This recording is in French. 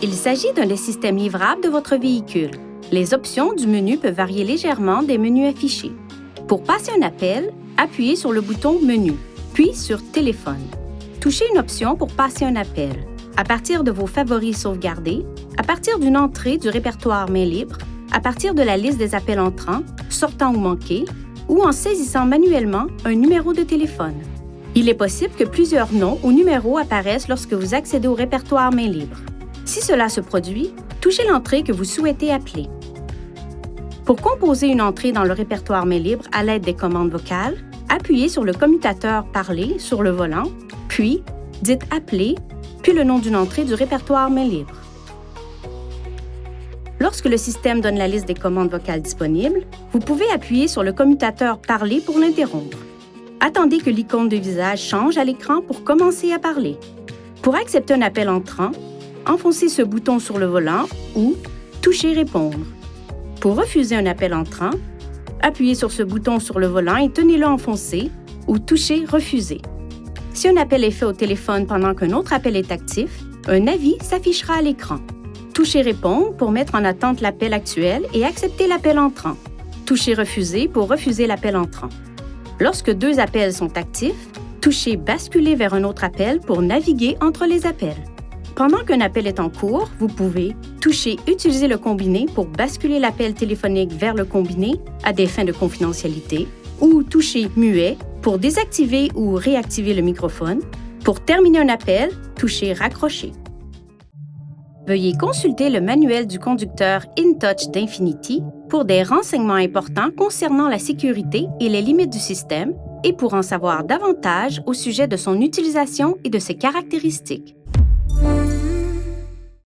Il s'agit d'un des systèmes livrables de votre véhicule. Les options du menu peuvent varier légèrement des menus affichés. Pour passer un appel, appuyez sur le bouton « Menu », puis sur « Téléphone ». Touchez une option pour passer un appel. À partir de vos favoris sauvegardés, à partir d'une entrée du répertoire main libre, à partir de la liste des appels entrants, sortants ou manqués, ou en saisissant manuellement un numéro de téléphone. Il est possible que plusieurs noms ou numéros apparaissent lorsque vous accédez au répertoire main libre. Si cela se produit, touchez l'entrée que vous souhaitez appeler. Pour composer une entrée dans le répertoire main libre à l'aide des commandes vocales, appuyez sur le commutateur « Parler » sur le volant, puis dites « Appeler », puis le nom d'une entrée du répertoire main libre. Lorsque le système donne la liste des commandes vocales disponibles, vous pouvez appuyer sur le commutateur « Parler » pour l'interrompre. Attendez que l'icône de visage change à l'écran pour commencer à parler. Pour accepter un appel entrant, enfoncez ce bouton sur le volant ou touchez « Répondre ». Pour refuser un appel entrant, appuyez sur ce bouton sur le volant et tenez-le enfoncé ou touchez « Refuser ». Si un appel est fait au téléphone pendant qu'un autre appel est actif, un avis s'affichera à l'écran. Touchez « Répondre » pour mettre en attente l'appel actuel et accepter l'appel entrant. Touchez « Refuser » pour refuser l'appel entrant. Lorsque deux appels sont actifs, touchez « Basculer vers un autre appel » pour naviguer entre les appels. Pendant qu'un appel est en cours, vous pouvez toucher « Utiliser le combiné » pour basculer l'appel téléphonique vers le combiné à des fins de confidentialité ou toucher « Muet » pour désactiver ou réactiver le microphone. Pour terminer un appel, touchez « Raccrocher ». Veuillez consulter le manuel du conducteur InTouch d'Infinity pour des renseignements importants concernant la sécurité et les limites du système et pour en savoir davantage au sujet de son utilisation et de ses caractéristiques.